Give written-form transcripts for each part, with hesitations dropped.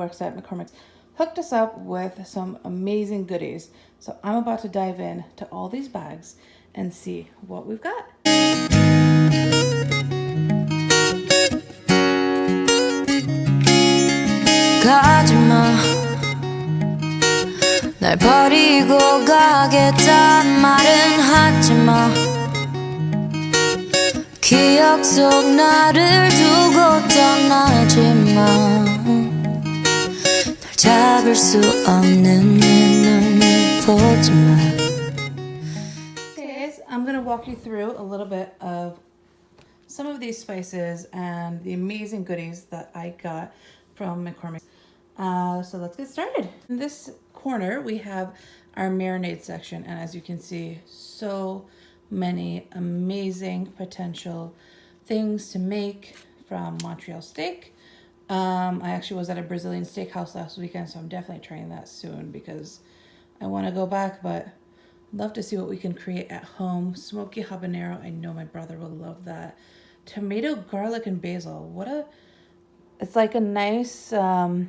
works at McCormick, hooked us up with some amazing goodies. So I'm about to dive in to all these bags and see what we've got. 가지마 날 버리고 가겠단 말은 하지마 기억 속 나를 두고 떠나지마 날 잡을 수 없는 내 눈을 보지마. Guys, I'm gonna walk you through a little bit of some of these spices and the amazing goodies that I got from McCormick. So let's get started. In this corner, we have our marinade section, and as you can see, so many amazing potential things to make from Montreal steak. I actually was at a Brazilian steakhouse last weekend, so I'm definitely trying that soon because I want to go back, but I'd love to see what we can create at home. Smoky habanero, I know my brother will love that. Tomato, garlic, and basil. It's like a nice kind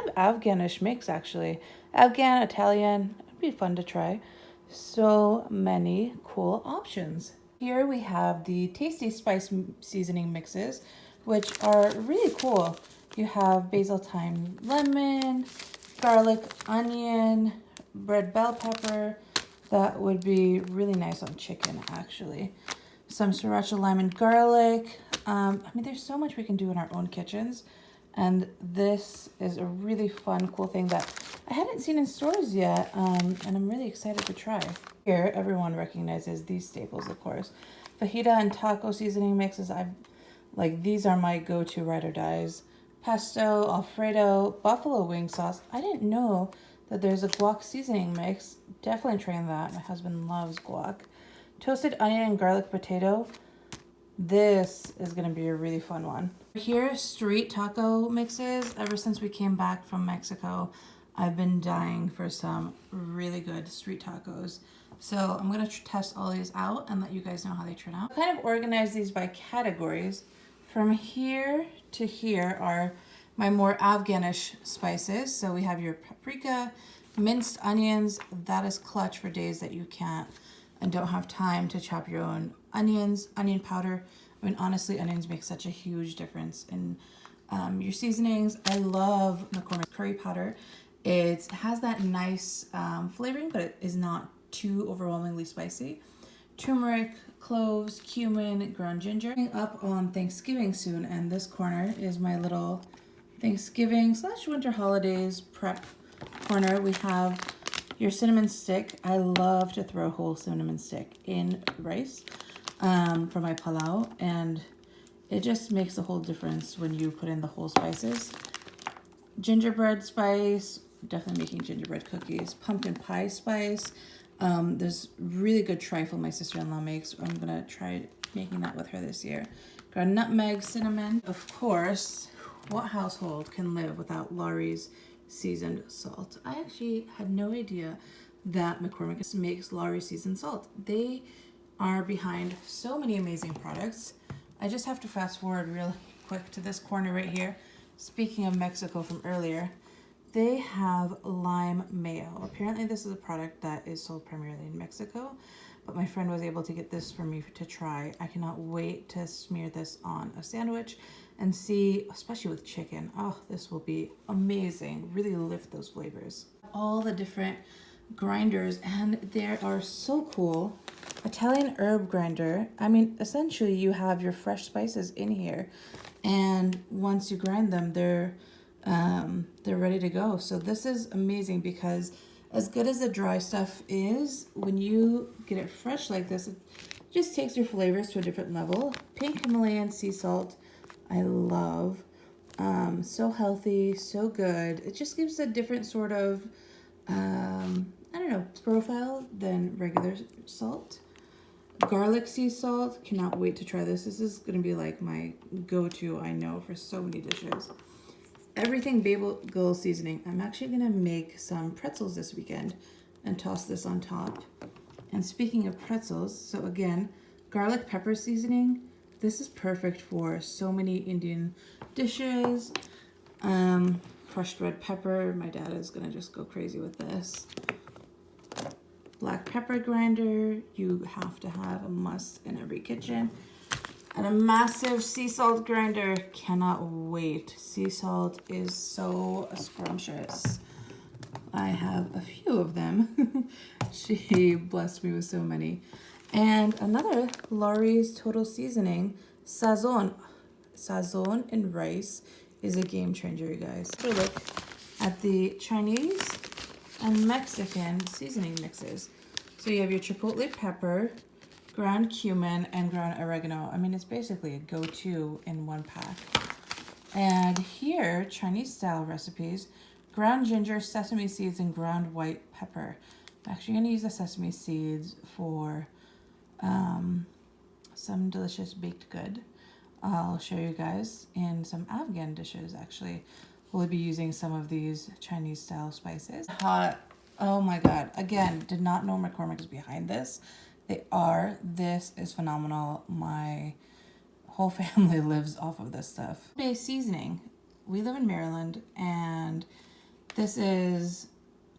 of Afghanish mix, actually. Afghan, Italian, it'd be fun to try. So many cool options. Here we have the tasty spice seasoning mixes, which are really cool. You have basil, thyme, lemon, garlic, onion, red bell pepper. That would be really nice on chicken, actually. Some sriracha, lime, and garlic. I mean, there's so much we can do in our own kitchens. And this is a really fun, cool thing that I haven't seen in stores yet, and I'm really excited to try. Here, everyone recognizes these staples, of course. Fajita and taco seasoning mixes. These are my go-to ride or dies. Pesto, Alfredo, buffalo wing sauce. I didn't know that there's a guac seasoning mix. Definitely trying that. My husband loves guac. Toasted onion and garlic potato. This is going to be a really fun one. Here, street taco mixes. Ever since we came back from Mexico, I've been dying for some really good street tacos. So I'm going to test all these out and let you guys know how they turn out. I kind of organize these by categories. From here to here are my more Afghanish spices. So we have your paprika, minced onions. That is clutch for days that you can't and don't have time to chop your own onions, onion powder. I mean, honestly, onions make such a huge difference in your seasonings. I love McCormick curry powder. It has that nice flavoring, but it is not too overwhelmingly spicy. Turmeric, cloves, cumin, ground ginger. Coming up on Thanksgiving soon, and this corner is my little Thanksgiving/winter holidays prep corner. We have your cinnamon stick. I love to throw a whole cinnamon stick in rice for my palau, and it just makes a whole difference when you put in the whole spices. Gingerbread spice, definitely making gingerbread cookies. Pumpkin pie spice. There's really good trifle my sister-in-law makes. I'm gonna try making that with her this year. Got nutmeg, cinnamon. Of course, what household can live without Laurie's seasoned salt? I actually had no idea that McCormick makes Laurie seasoned salt. They are behind so many amazing products. I just have to fast forward real quick to this corner right here. Speaking of Mexico from earlier, they have lime mayo. Apparently this is a product that is sold primarily in Mexico, but my friend was able to get this for me to try. I cannot wait to smear this on a sandwich and see, especially with chicken. Oh, this will be amazing. Really lift those flavors. All the different grinders, and they are so cool. Italian herb grinder. I mean, essentially you have your fresh spices in here, and once you grind them, they're ready to go. So this is amazing because as good as the dry stuff is, when you get it fresh like this, it just takes your flavors to a different level. Pink Himalayan sea salt, I love. So healthy, so good. It just gives a different sort of, I don't know, profile than regular salt. Garlic sea salt, cannot wait to try this. This is gonna be like my go-to, I know, for so many dishes. Everything bagel seasoning. I'm actually gonna make some pretzels this weekend and toss this on top. And speaking of pretzels, so again, garlic pepper seasoning. This is perfect for so many Indian dishes. crushed red pepper. My dad is gonna just go crazy with this. Black pepper grinder, you have to have a must in every kitchen. And a massive sea salt grinder, cannot wait. Sea salt is so scrumptious. I have a few of them. She blessed me with so many. And another Laurie's Total Seasoning, Sazon. Sazon and rice is a game changer, you guys. So look at the Chinese and Mexican seasoning mixes. So you have your chipotle pepper, ground cumin, and ground oregano. I mean, it's basically a go-to in one pack. And here, Chinese style recipes, ground ginger, sesame seeds, and ground white pepper. I'm actually gonna use the sesame seeds for some delicious baked good. I'll show you guys in some Afghan dishes, actually. We'll be using some of these Chinese style spices. Hot, oh my God. Again, did not know McCormick is behind this. They are. This is phenomenal. My whole family lives off of this stuff. Bay seasoning. We live in Maryland, and this is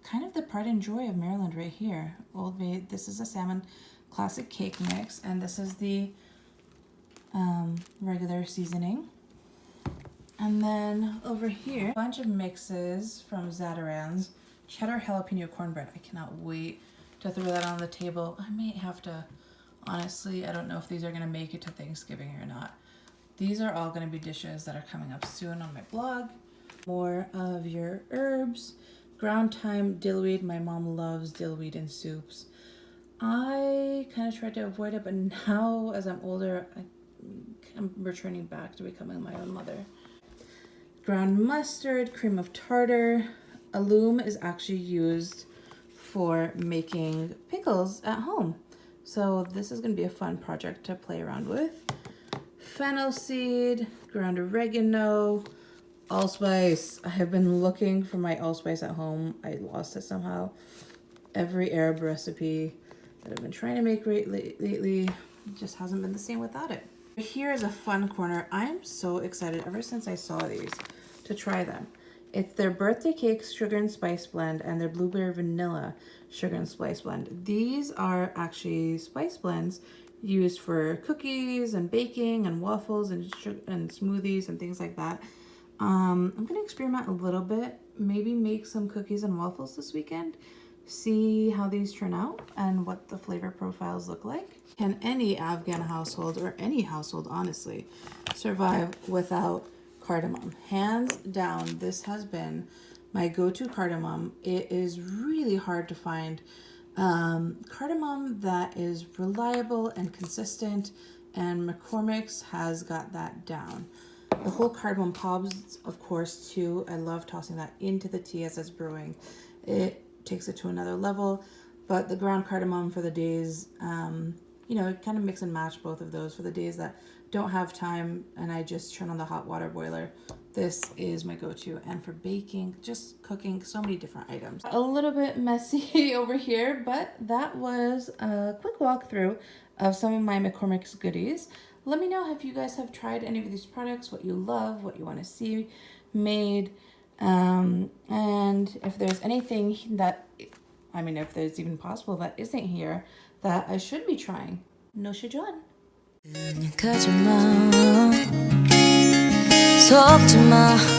kind of the pride and joy of Maryland right here. Old Bay. This is a salmon classic cake mix, and this is the regular seasoning. And then over here, a bunch of mixes from Zatarain's. Cheddar jalapeno cornbread. I cannot wait to throw that on the table. I may have to, honestly, I don't know if these are gonna make it to Thanksgiving or not. These are all gonna be dishes that are coming up soon on my blog. More of your herbs. Ground thyme, dillweed. My mom loves dillweed in soups. I kind of tried to avoid it, but now as I'm older, I'm returning back to becoming my own mother. Ground mustard, cream of tartar. Alum is actually used for making pickles at home. So this is going to be a fun project to play around with. Fennel seed, ground oregano, allspice. I have been looking for my allspice at home. I lost it somehow. Every Arab recipe that I've been trying to make lately just hasn't been the same without it. Here is a fun corner. I'm so excited ever since I saw these to try them. It's their birthday cake sugar and spice blend and their blueberry vanilla sugar and spice blend. These are actually spice blends used for cookies and baking and waffles and smoothies and things like that. I'm gonna experiment a little bit, maybe make some cookies and waffles this weekend, see how these turn out and what the flavor profiles look like. Can any Afghan household, or any household honestly, survive without cardamom? Hands down, this has been my go-to cardamom. It is really hard to find cardamom that is reliable and consistent, and McCormick's has got that down. The whole cardamom pods, of course, too. I love tossing that into the tea as it's brewing. It takes it to another level, but the ground cardamom for the days, you know, kind of mix and match both of those for the days that don't have time and I just turn on the hot water boiler. This is my go-to. And for baking, just cooking so many different items. A little bit messy over here, but that was a quick walkthrough of some of my McCormick's goodies. Let me know if you guys have tried any of these products, what you love, what you want to see made, and if there's anything that, I mean, if there's even possible that isn't here that I should be trying. No shajon. Talk to my